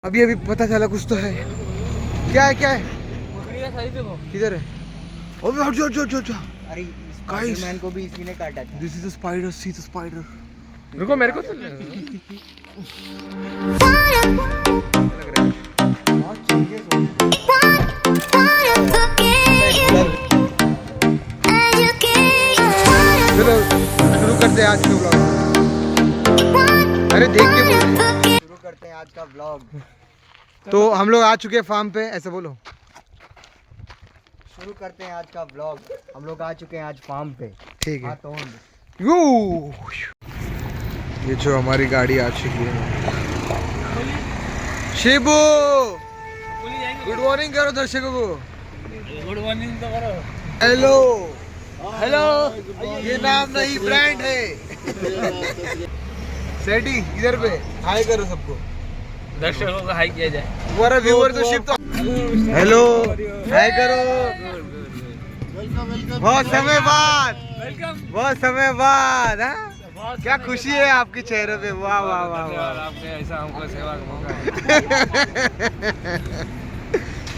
अभी अभी पता चला कुछ तो है। क्या है क्या है? किधर है? अबे हट जा जा जा। अरे स्पाइडरमैन को भी इसी ने काटा था। This is a spider, see the spider. रुको मेरे को तो लग रहा है। बहुत चीजें सोच चलो शुरू करते हैं आज के व्लॉग। अरे देख के बोल। शुरू करते हैं आज का व्लॉग। तो हम लोग आ चुके हैं फार्म पे, ऐसे बोलो। शुरू करते हैं आज का व्लॉग। हम लोग आ चुके हैं आज फार्म पे। ठीक है। हाँ तो यू ये जो हमारी गाड़ी आ चुकी है। शिबू गुड मॉर्निंग करो दर्शकों को। गुड मॉर्निंग तो करो। हेलो हेलो, ये नाम नहीं ब्रांड है। सेठी इधर पे हाय करो सबको, दर्शकों को हाई किया जाए। तुम्हारा व्यूअर तो शिफ्ट। हेलो हाय करो। बहुत समय बाद, बहुत समय बाद। हाँ क्या खुशी है आपके चेहरे पे। वाह वाह वाह वाह। आपने ऐसा हमको सेवा का मौका।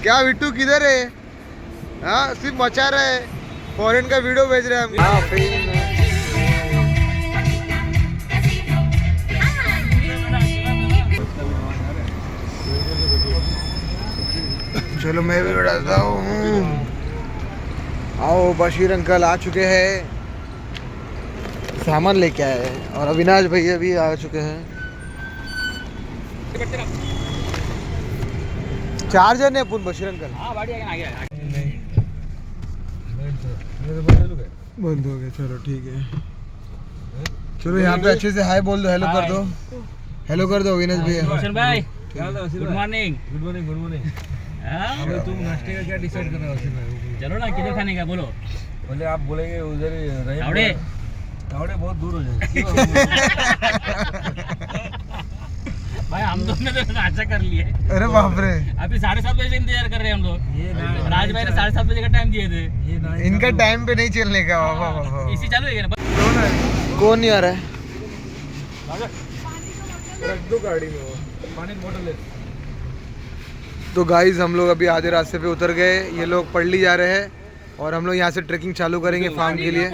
क्या बिट्टू किधर है? हाँ सिर्फ मचा रहा है, फॉरेन का वीडियो भेज रहे हैं हम। हाँ फिल्म चलो मैं भी बढ़ाता हूँ। आओ बशीर अंकल आ चुके हैं, सामान लेके आए हैं। और अविनाश भैया भी आ चुके हैं। 4 जन है अपन। बशीर अंकल बंद हो गया। चलो ठीक है। चलो यहाँ पे अच्छे से हाय बोल दो, हेलो कर दो, हेलो कर दो अविनाश भैया। रोशन भाई good morning. Good morning good morning. अबे तुम नाश्ते का क्या डिसाइड कर रहे हो? चलो ना, किधर खाने का बोलो। बोले आप बोलेंगे उधर ही रहे। तावड़े तावड़े बहुत दूर हो जाएंगे। भाई हम दोनों तो नाश्ता कर लिए। अरे बाप रे, अभी 7:30 बजे से इंतजार कर रहे हैं हम लोग। राज भाई ने 7:30 बजे का टाइम दिए थे। इनका टाइम पे नहीं चलने का। वाह वाह वाह। इसी चालू है ना। कौन नहीं आ रहा है? रख दो गाड़ी में वो पानी की बोतल ले। तो गाइस हम लोग अभी आधे रास्ते पे उतर गए। ये लोग पढ़ली जा रहे हैं और हम लोग यहाँ से ट्रैकिंग चालू करेंगे फार्म के लिए।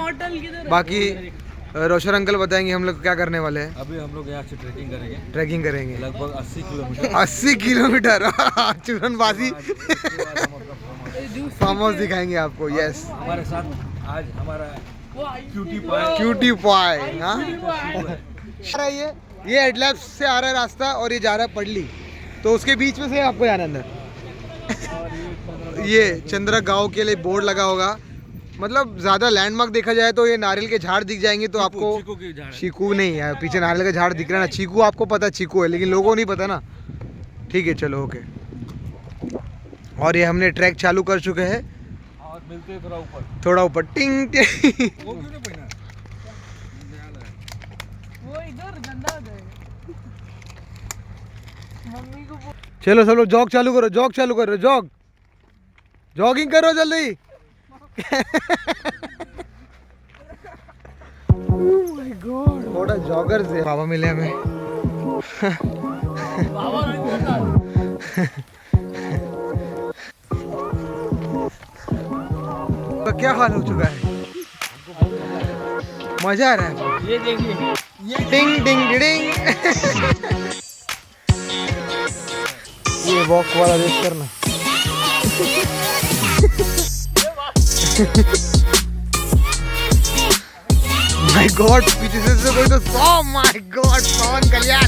बाकी रोशन अंकल बताएंगे हम लोग क्या करने वाले हैं। अभी हम लोग यहाँ से ट्रैकिंग करेंगे लगभग 80 किलोमीटर। 80 किलोमीटर चूरनबाजी फार्म हाउस दिखाएंगे आपको। यस हमारे साथ आज हमारा क्यूटी पाई। हाँ ये हेडलैम्प से आ रहा है रास्ता और ये जा रहा है पढ़ली, तो उसके बीच में से आपको जाना अंदर। ये चंद्रा गांव के लिए बोर्ड लगा होगा। मतलब ज़्यादा लैंडमार्क देखा जाए तो ये नारियल के झाड़ दिख जाएंगे तो आपको। चीकू नहीं है पीछे, नारियल का झाड़ दिख रहा है ना। चीकू आपको पता चीकू है, लेकिन लोगों को नहीं पता ना। ठीक है चलो ओके। और ये हमने ट्रैक चालू कर चुके हैं। और मिलते हैं थोड़ा ऊपर टिंग टिंग। वो क्यों नहीं पहना? वो इधर गंदा हो जाएगा। मम्मी को चलो चलो जॉग चालू करो, जॉग चालू करो, जॉग जॉगिंग करो जल्दी। Oh my God, थोड़ा जॉगर से बाबा मिले हमें। तो क्या हाल हो चुका है? मजा आ रहा है। ये देखिए, डिंग डिंग डिंग। ये वॉक वाला रेस करना। माय गॉड पीछे से कोई तो सॉ। माय गॉड पवन कल्याण।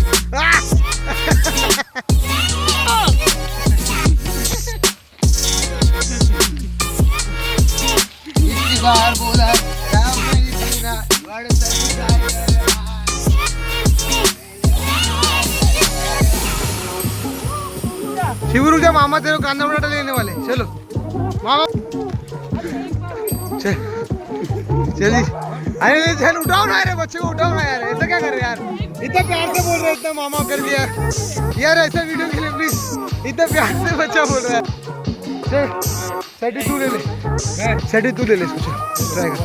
इतनी बार बोला राम नहीं तेरा बड़ शिवरू जा, मामा तेरे को कांदा बटाटा लेने वाले। चलो मामा चलिए। अरे चल उठाओ ना यार, बच्चे को उठाओ ना यार। ऐसा क्या कर रहे हैं यार? इतना प्यार से बोल रहे हैं, इतना मामा कर दिया यार। ऐसा वीडियो के लिए प्लीज। इतना प्यार से बच्चा बोल रहा है। सेटी तू ले ले, सेटी तू ले ले इसको। ट्राई कर।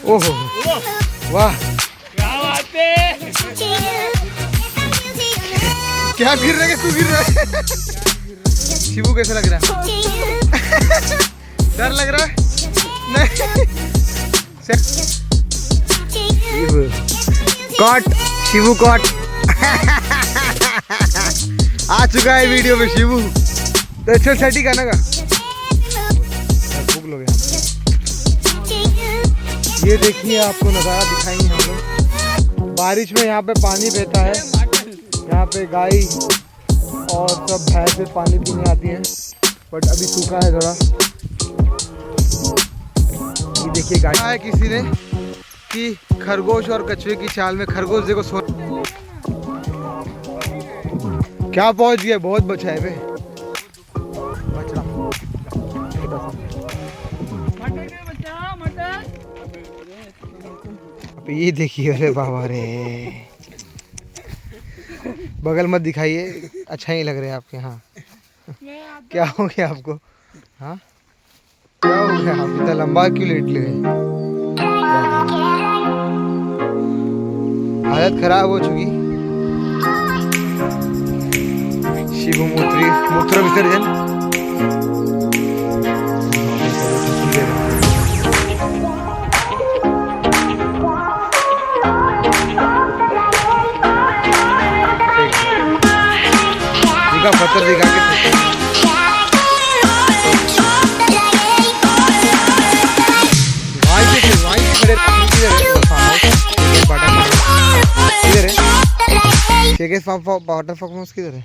ओहो वाह, क्या बात है। क्या गिर रहा है, तू गिर रहा है। शिवू कैसा लग रहा है? डर लग रहा है? नहीं। Cot, Shibu cot. आ चुका है वीडियो में शिवू। तो चल सेट ही करना का भूख लोग। ये देखिए, आपको नज़ारा दिखाएंगे हम लोग। बारिश में यहाँ पे पानी बहता है, यहाँ पे गाय और सब भैंसें पानी पीने आती हैं, बट अभी सूखा है थोड़ा। ये देखिए गाय है किसी ने कि खरगोश और कछुए की चाल में। खरगोश देखो सो क्या पहुंच गया, बहुत बचा है बे। ये देखिए, अरे बाबा रे, बगल मत दिखाइए, अच्छा ही लग रहे हैं आपके। हाँ क्या हो गया आपको? हाँ क्या हो गया? आप इतना लंबा क्यों लेट ले? हालत खराब हो चुकी। शिव मूत्र विसर्जन। पत्थर दिखा के वाटर फॉक्स किधर है?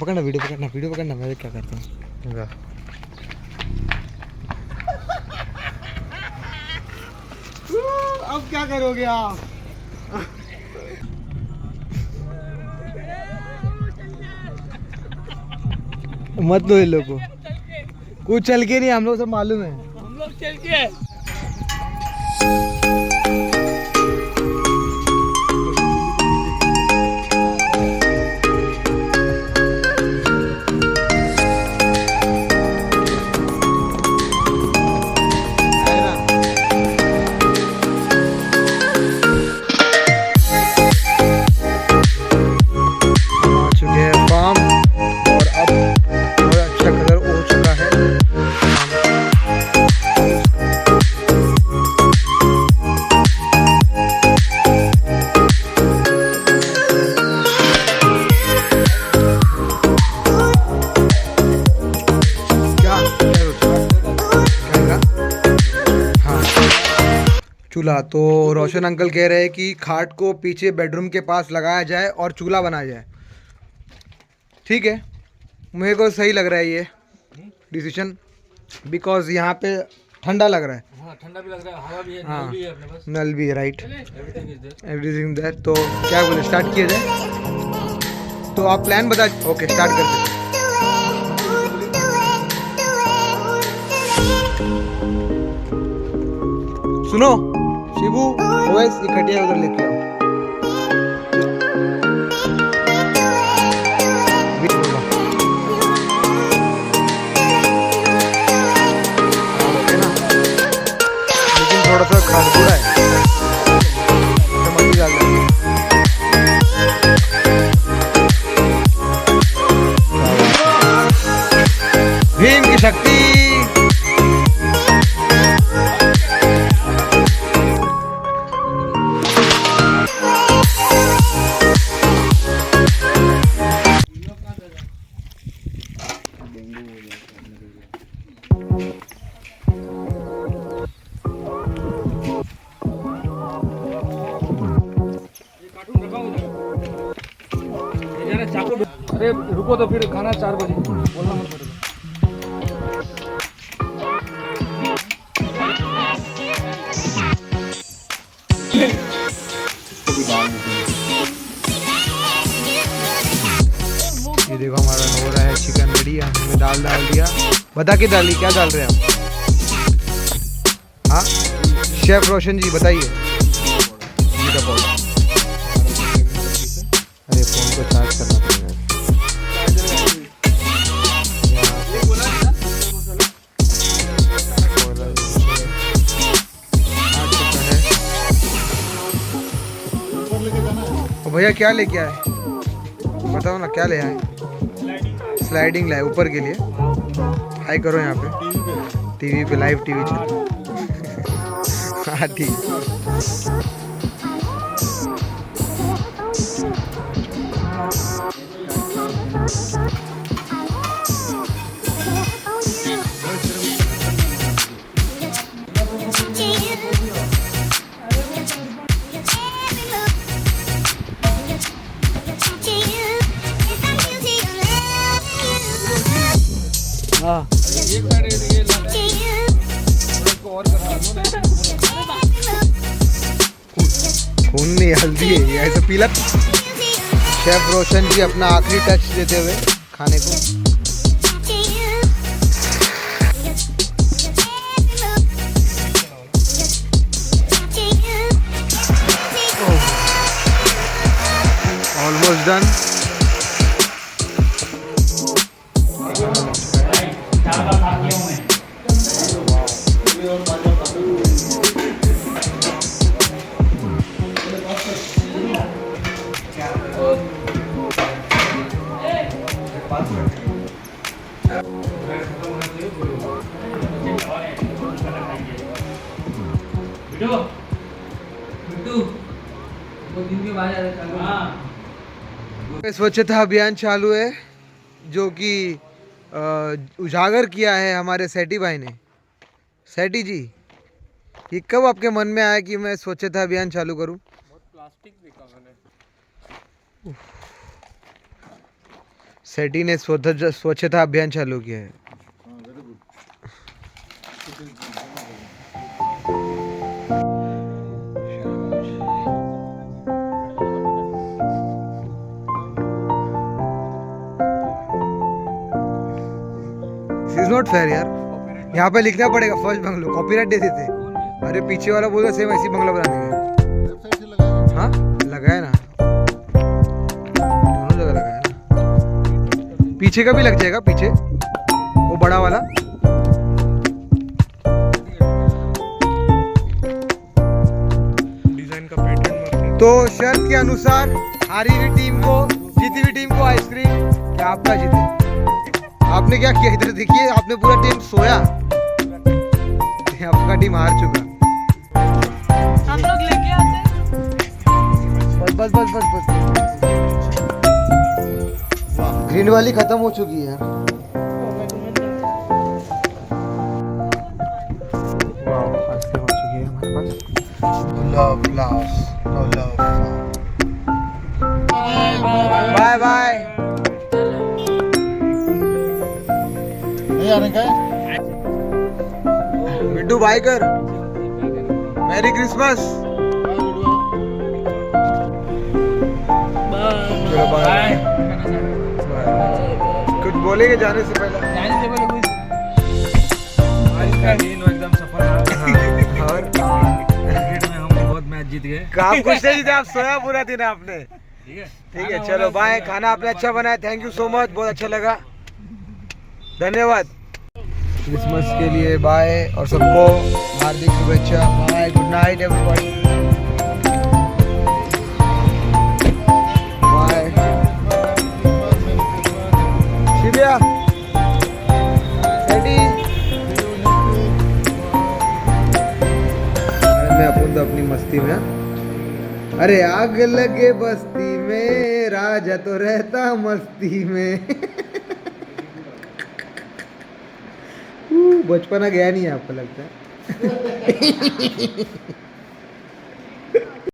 पकड़ना, वीडियो पकड़ना, मैं क्या करता हूँ। अब क्या करोगे आप? मत लो इन लोग को, कुछ चल के नहीं, हम लोग सब मालूम है। हम लोग चल के चूल्हा। तो रोशन अंकल कह रहे हैं कि खाट को पीछे बेडरूम के पास लगाया जाए और चूल्हा बनाया जाए। ठीक है, मेरे को सही लग रहा है ये डिसीजन, बिकॉज यहाँ पे ठंडा लग रहा है। हाँ, ठंडा भी लग रहा है, हवा भी है, हाँ, नल भी है अपने पास। नल भी है, राइट, एवरीथिंग इज देयर। तो क्या बोले, स्टार्ट किया जाए? तो आप प्लान बता। ओके, स्टार्ट करते हैं। सुनो शिबू, ओएस ये खटिया उधर लेके आओ। लेकिन थोड़ा सा खारपुरा है, मछली डाल देंगे। भीम की शक्ति। अरे रुको तो फिर खाना 4 बजे बोलना मत पड़ेगा। ये देखो हमारा हो रहा है चिकन रेडी। हमने दाल डाल दिया। बता के डाली, क्या डाल रहे हैं आप? हाँ शेफ रोशन जी बताइए। अरे फोन को चार्ज करना पड़ेगा। भैया क्या लेके आए, बताओ ना क्या ले आए? स्लाइडिंग लाए ऊपर के लिए। हाई करो यहाँ पे, टीवी पे लाइव टीवी चल रहा है। हाँ ठीक। हाँ खून नहीं हल्दी है ये, ऐसा पीला। शेफ रोशन जी अपना आखिरी टच देते हुए खाने को। Almost done. स्वच्छता अभियान चालू है जो कि उजागर किया है हमारे सेठी भाई ने। सेठी जी, ये कब आपके मन में आया कि मैं स्वच्छता अभियान चालू करूं? प्लास्टिक देखा मैंने। सेठी ने स्वच्छता अभियान चालू किया है। इज नॉट फेयर यार, यहाँ पे लिखना पड़ेगा फर्स्ट बंगलो, कॉपीराइट दे देते। अरे पीछे वाला बोल रहा सेम ऐसी बंगला बनाने का। हाँ लगाया ना, दोनों जगह लगाया ना। पीछे का भी लग जाएगा, पीछे वो बड़ा वाला। डिजाइन का पैटर्न। तो शर्त के अनुसार हारी हुई टीम को, जीती हुई टीम को आइसक्रीम, या आपका जीते। आपने क्या किया इधर देखिए, आपने पूरा टीम सोया, आपका टीम हार चुका। हम लोग लेके आते। बस बस बस बस बस। ग्रीन वाली खत्म हो चुकी है। वाह, आइसक्रीम हो चुकी है हमारे पास। Love flowers, no love. Bye bye. Mittu bye कर। Merry Christmas. चलो बाय। कुछ बोलेंगे जाने से पहले? जाने से पहले कुछ आज का दिन एकदम सफल रहा। और क्रिकेट में हम बहुत मैच जीत गए। आप कुछ नहीं जीते, आप सोया पूरा दिन आपने। ठीक है, ठीक है चलो बाय। खाना आपने अच्छा बनाया, थैंक यू सो मच, बहुत अच्छा लगा, धन्यवाद। क्रिसमस के लिए बाय और सबको हार्दिक शुभेच्छा। Bye, good night everybody. Bye Shivya, एडी। मैं अपन तो अपनी मस्ती में। अरे आग लगे बस्ती में, राजा तो रहता मस्ती में। बचपना गया नहीं है आपको लगता है?